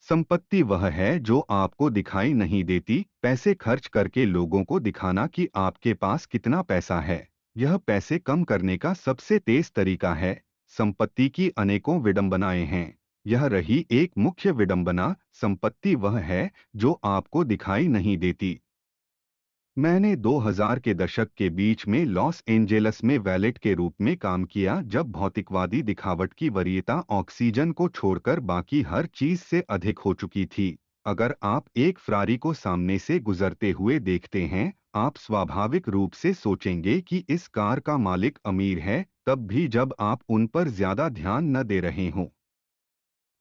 संपत्ति वह है जो आपको दिखाई नहीं देती। पैसे खर्च करके लोगों को दिखाना कि आपके पास कितना पैसा है, यह पैसे कम करने का सबसे तेज तरीका है। संपत्ति की अनेकों विडंबनाएं हैं। यह रही एक मुख्य विडंबना। संपत्ति वह है जो आपको दिखाई नहीं देती। मैंने 2000 के दशक के बीच में लॉस एंजेलस में वैलेट के रूप में काम किया, जब भौतिकवादी दिखावट की वरीयता ऑक्सीजन को छोड़कर बाकी हर चीज से अधिक हो चुकी थी। अगर आप एक फरारी को सामने से गुजरते हुए देखते हैं, आप स्वाभाविक रूप से सोचेंगे कि इस कार का मालिक अमीर है, तब भी जब आप उन पर ज्यादा ध्यान न दे रहे हों।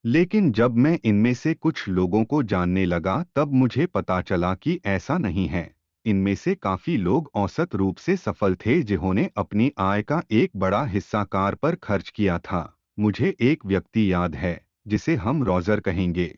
लेकिन जब मैं इनमें से कुछ लोगों को जानने लगा, तब मुझे पता चला कि ऐसा नहीं है। इनमें से काफी लोग औसत रूप से सफल थे, जिन्होंने अपनी आय का एक बड़ा हिस्सा कार पर खर्च किया था। मुझे एक व्यक्ति याद है, जिसे हम रॉजर कहेंगे।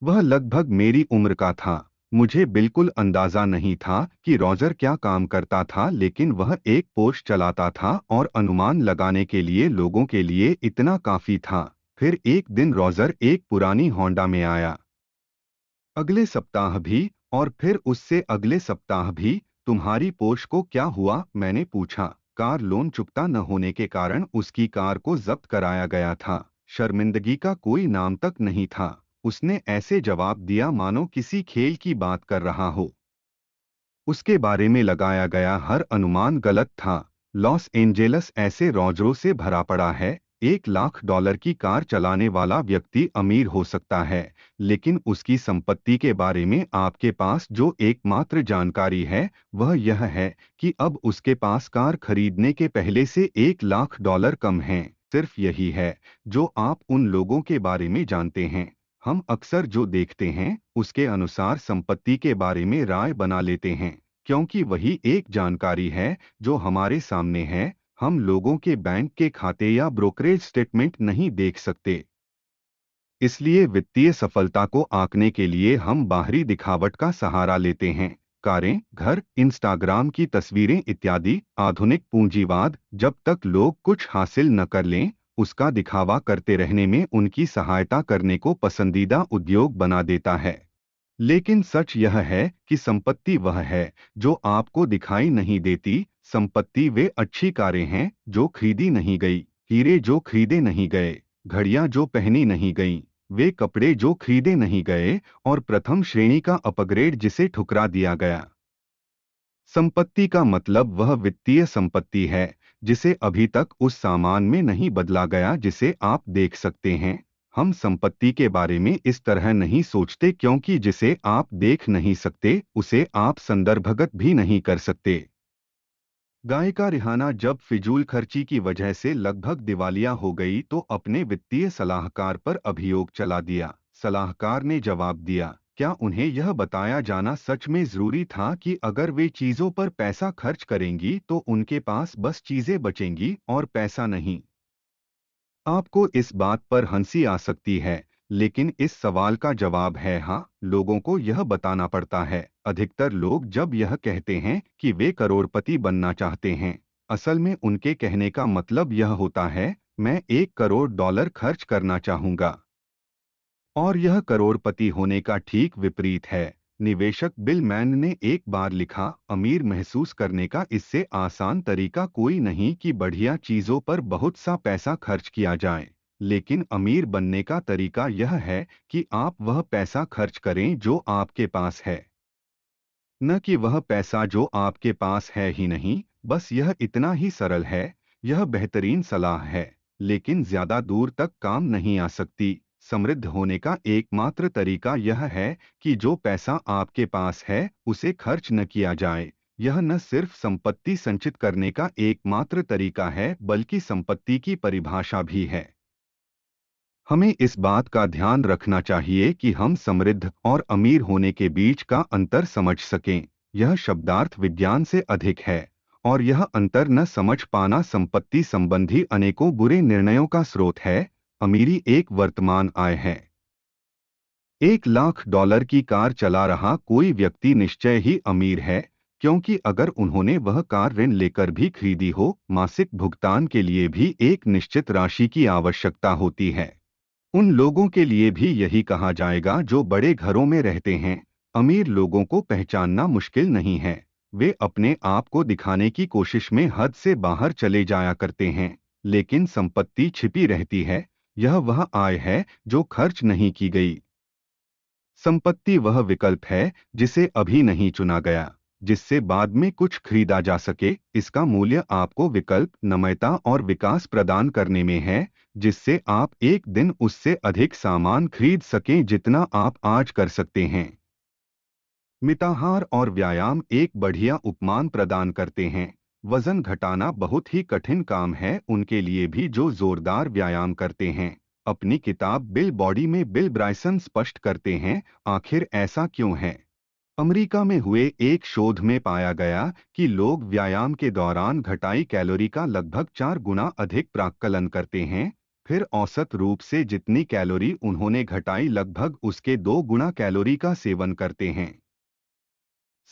वह लगभग मेरी उम्र का था। मुझे बिल्कुल अंदाजा नहीं था कि रॉजर क्या काम करता था, लेकिन वह एक पोर्श चलाता था और अनुमान लगाने के लिए लोगों के लिए इतना काफी था। फिर एक दिन रॉजर एक पुरानी होंडा में आया। अगले सप्ताह भी, और फिर उससे अगले सप्ताह भी। तुम्हारी पोर्श को क्या हुआ? मैंने पूछा। कार लोन चुकता न होने के कारण उसकी कार को जब्त कराया गया था। शर्मिंदगी का कोई नाम तक नहीं था। उसने ऐसे जवाब दिया मानो किसी खेल की बात कर रहा हो। उसके बारे में लगाया गया हर अनुमान गलत था। लॉस एंजेलस ऐसे रॉजरों से भरा पड़ा है। $1 लाख की कार चलाने वाला व्यक्ति अमीर हो सकता है, लेकिन उसकी संपत्ति के बारे में आपके पास जो एकमात्र जानकारी है, वह यह है कि अब उसके पास कार खरीदने के पहले से $1 लाख कम है। सिर्फ यही है जो आप उन लोगों के बारे में जानते हैं। हम अक्सर जो देखते हैं, उसके अनुसार संपत्ति के बारे में राय बना लेते हैं, क्योंकि वही एक जानकारी है जो हमारे सामने है। हम लोगों के बैंक के खाते या ब्रोकरेज स्टेटमेंट नहीं देख सकते। इसलिए वित्तीय सफलता को आंकने के लिए हम बाहरी दिखावट का सहारा लेते हैं। कारें, घर, इंस्टाग्राम की तस्वीरें इत्यादि। आधुनिक पूंजीवाद जब तक लोग कुछ हासिल न कर लें, उसका दिखावा करते रहने में उनकी सहायता करने को पसंदीदा उद्योग बना देता है। लेकिन सच यह है कि संपत्ति वह है जो आपको दिखाई नहीं देती। संपत्ति वे अच्छी कारें हैं जो खरीदी नहीं गई, हीरे जो खरीदे नहीं गए, घड़ियां जो पहनी नहीं गईं, वे कपड़े जो खरीदे नहीं गए, और प्रथम श्रेणी का अपग्रेड जिसे ठुकरा दिया गया। संपत्ति का मतलब वह वित्तीय संपत्ति है जिसे अभी तक उस सामान में नहीं बदला गया जिसे आप देख सकते हैं। हम संपत्ति के बारे में इस तरह नहीं सोचते, क्योंकि जिसे आप देख नहीं सकते उसे आप संदर्भगत भी नहीं कर सकते। गायिका रिहाना जब फिजूल खर्ची की वजह से लगभग दिवालिया हो गई, तो अपने वित्तीय सलाहकार पर अभियोग चला दिया। सलाहकार ने जवाब दिया, क्या उन्हें यह बताया जाना सच में जरूरी था कि अगर वे चीजों पर पैसा खर्च करेंगी तो उनके पास बस चीजें बचेंगी और पैसा नहीं? आपको इस बात पर हंसी आ सकती है, लेकिन इस सवाल का जवाब है हाँ, लोगों को यह बताना पड़ता है। अधिकतर लोग जब यह कहते हैं कि वे करोड़पति बनना चाहते हैं, असल में उनके कहने का मतलब यह होता है, मैं $1 करोड़ खर्च करना चाहूंगा। और यह करोड़पति होने का ठीक विपरीत है। निवेशक बिल मैन ने एक बार लिखा, अमीर महसूस करने का इससे आसान तरीका कोई नहीं कि बढ़िया चीजों पर बहुत सा पैसा खर्च किया जाए, लेकिन अमीर बनने का तरीका यह है कि आप वह पैसा खर्च करें जो आपके पास है, न कि वह पैसा जो आपके पास है ही नहीं। बस यह इतना ही सरल है। यह बेहतरीन सलाह है, लेकिन ज्यादा दूर तक काम नहीं आ सकती। समृद्ध होने का एकमात्र तरीका यह है कि जो पैसा आपके पास है उसे खर्च न किया जाए। यह न सिर्फ संपत्ति संचित करने का एकमात्र तरीका है, बल्कि संपत्ति की परिभाषा भी है। हमें इस बात का ध्यान रखना चाहिए कि हम समृद्ध और अमीर होने के बीच का अंतर समझ सकें। यह शब्दार्थ विज्ञान से अधिक है, और यह अंतर न समझ पाना संपत्ति संबंधी अनेकों बुरे निर्णयों का स्रोत है। अमीरी एक वर्तमान आय है। $1 लाख की कार चला रहा कोई व्यक्ति निश्चय ही अमीर है, क्योंकि अगर उन्होंने वह कार ऋण लेकर भी खरीदी हो, मासिक भुगतान के लिए भी एक निश्चित राशि की आवश्यकता होती है। उन लोगों के लिए भी यही कहा जाएगा जो बड़े घरों में रहते हैं। अमीर लोगों को पहचानना मुश्किल नहीं है। वे अपने आप को दिखाने की कोशिश में हद से बाहर चले जाया करते हैं। लेकिन संपत्ति छिपी रहती है। यह वह आय है जो खर्च नहीं की गई। संपत्ति वह विकल्प है जिसे अभी नहीं चुना गया, जिससे बाद में कुछ खरीदा जा सके। इसका मूल्य आपको विकल्प, नम्रता और विकास प्रदान करने में है, जिससे आप एक दिन उससे अधिक सामान खरीद सकें जितना आप आज कर सकते हैं। मिताहार और व्यायाम एक बढ़िया उपमान प्रदान करते हैं। वजन घटाना बहुत ही कठिन काम है उनके लिए भी जो जोरदार व्यायाम करते हैं। अपनी किताब बिल बॉडी में बिल ब्रायसन स्पष्ट करते हैं, आखिर ऐसा क्यों है। अमेरिका में हुए एक शोध में पाया गया कि लोग व्यायाम के दौरान घटाई कैलोरी का लगभग 4 गुना अधिक प्राक्कलन करते हैं। फिर औसत रूप से जितनी कैलोरी उन्होंने घटाई, लगभग उसके 2 गुना कैलोरी का सेवन करते हैं।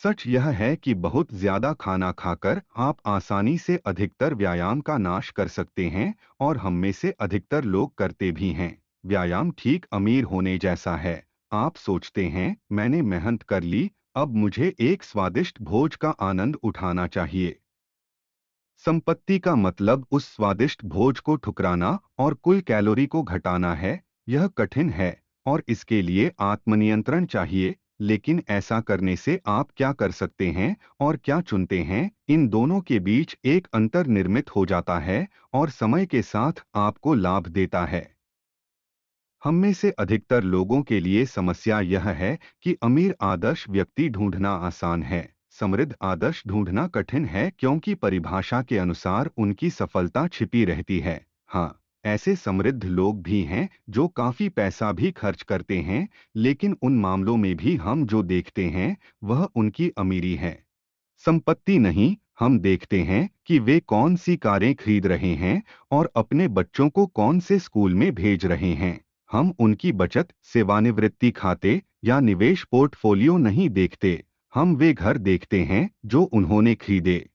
सच यह है कि बहुत ज्यादा खाना खाकर आप आसानी से अधिकतर व्यायाम का नाश कर सकते हैं, और हम में से अधिकतर लोग करते भी हैं। व्यायाम ठीक अमीर होने जैसा है। आप सोचते हैं, मैंने मेहनत कर ली, अब मुझे एक स्वादिष्ट भोज का आनंद उठाना चाहिए। संपत्ति का मतलब उस स्वादिष्ट भोज को ठुकराना और कुल कैलोरी को घटाना है। यह कठिन है और इसके लिए आत्मनियंत्रण चाहिए। लेकिन ऐसा करने से आप क्या कर सकते हैं और क्या चुनते हैं, इन दोनों के बीच एक अंतर निर्मित हो जाता है और समय के साथ आपको लाभ देता है। हम में से अधिकतर लोगों के लिए समस्या यह है कि अमीर आदर्श व्यक्ति ढूंढना आसान है, समृद्ध आदर्श ढूंढना कठिन है, क्योंकि परिभाषा के अनुसार उनकी सफलता छिपी रहती है। हाँ, ऐसे समृद्ध लोग भी हैं जो काफी पैसा भी खर्च करते हैं, लेकिन उन मामलों में भी हम जो देखते हैं वह उनकी अमीरी है, संपत्ति नहीं। हम देखते हैं कि वे कौन सी कारें खरीद रहे हैं और अपने बच्चों को कौन से स्कूल में भेज रहे हैं। हम उनकी बचत, सेवानिवृत्ति खाते या निवेश पोर्टफोलियो नहीं देखते। हम वे घर देखते हैं जो उन्होंने खरीदे।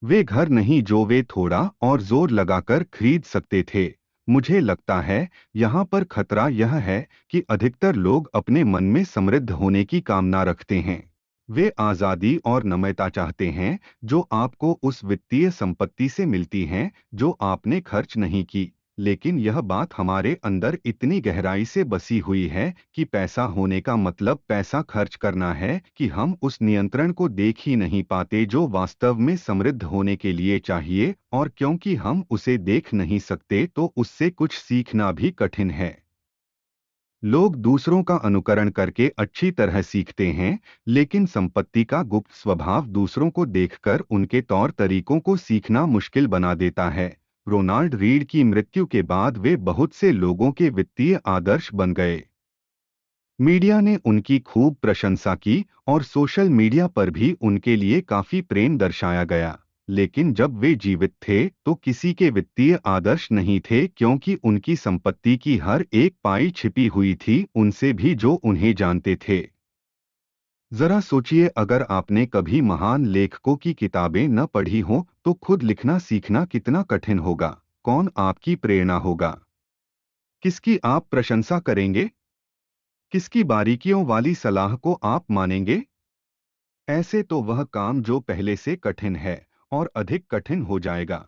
वे घर नहीं जो वे थोड़ा और जोर लगाकर खरीद सकते थे। मुझे लगता है यहाँ पर खतरा यह है कि अधिकतर लोग अपने मन में समृद्ध होने की कामना रखते हैं। वे आज़ादी और नम्रता चाहते हैं जो आपको उस वित्तीय संपत्ति से मिलती हैं जो आपने खर्च नहीं की। लेकिन यह बात हमारे अंदर इतनी गहराई से बसी हुई है कि पैसा होने का मतलब पैसा खर्च करना है कि हम उस नियंत्रण को देख ही नहीं पाते जो वास्तव में समृद्ध होने के लिए चाहिए, और क्योंकि हम उसे देख नहीं सकते तो उससे कुछ सीखना भी कठिन है। लोग दूसरों का अनुकरण करके अच्छी तरह सीखते हैं, लेकिन संपत्ति का गुप्त स्वभाव दूसरों को देखकर उनके तौर तरीकों को सीखना मुश्किल बना देता है। रोनाल्ड रीड की मृत्यु के बाद वे बहुत से लोगों के वित्तीय आदर्श बन गए। मीडिया ने उनकी खूब प्रशंसा की और सोशल मीडिया पर भी उनके लिए काफी प्रेम दर्शाया गया। लेकिन जब वे जीवित थे तो किसी के वित्तीय आदर्श नहीं थे, क्योंकि उनकी संपत्ति की हर एक पाई छिपी हुई थी उनसे भी जो उन्हें जानते थे। जरा सोचिए, अगर आपने कभी महान लेखकों की किताबें न पढ़ी हो तो खुद लिखना सीखना कितना कठिन होगा। कौन आपकी प्रेरणा होगा? किसकी आप प्रशंसा करेंगे? किसकी बारीकियों वाली सलाह को आप मानेंगे? ऐसे तो वह काम जो पहले से कठिन है और अधिक कठिन हो जाएगा।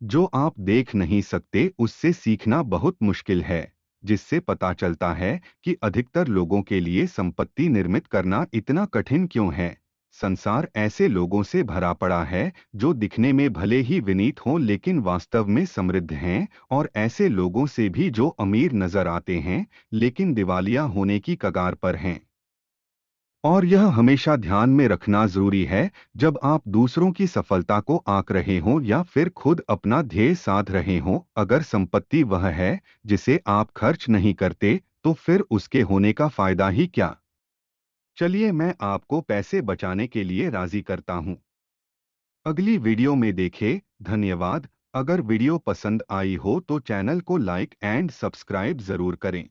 जो आप देख नहीं सकते उससे सीखना बहुत मुश्किल है, जिससे पता चलता है कि अधिकतर लोगों के लिए संपत्ति निर्मित करना इतना कठिन क्यों है। संसार ऐसे लोगों से भरा पड़ा है जो दिखने में भले ही विनीत हों लेकिन वास्तव में समृद्ध हैं, और ऐसे लोगों से भी जो अमीर नजर आते हैं लेकिन दिवालिया होने की कगार पर हैं। और यह हमेशा ध्यान में रखना जरूरी है, जब आप दूसरों की सफलता को आंक रहे हों या फिर खुद अपना ध्येय साध रहे हों, अगर संपत्ति वह है जिसे आप खर्च नहीं करते तो फिर उसके होने का फायदा ही क्या। चलिए, मैं आपको पैसे बचाने के लिए राजी करता हूं। अगली वीडियो में देखें। धन्यवाद। अगर वीडियो पसंद आई हो तो चैनल को लाइक एंड सब्सक्राइब जरूर करें।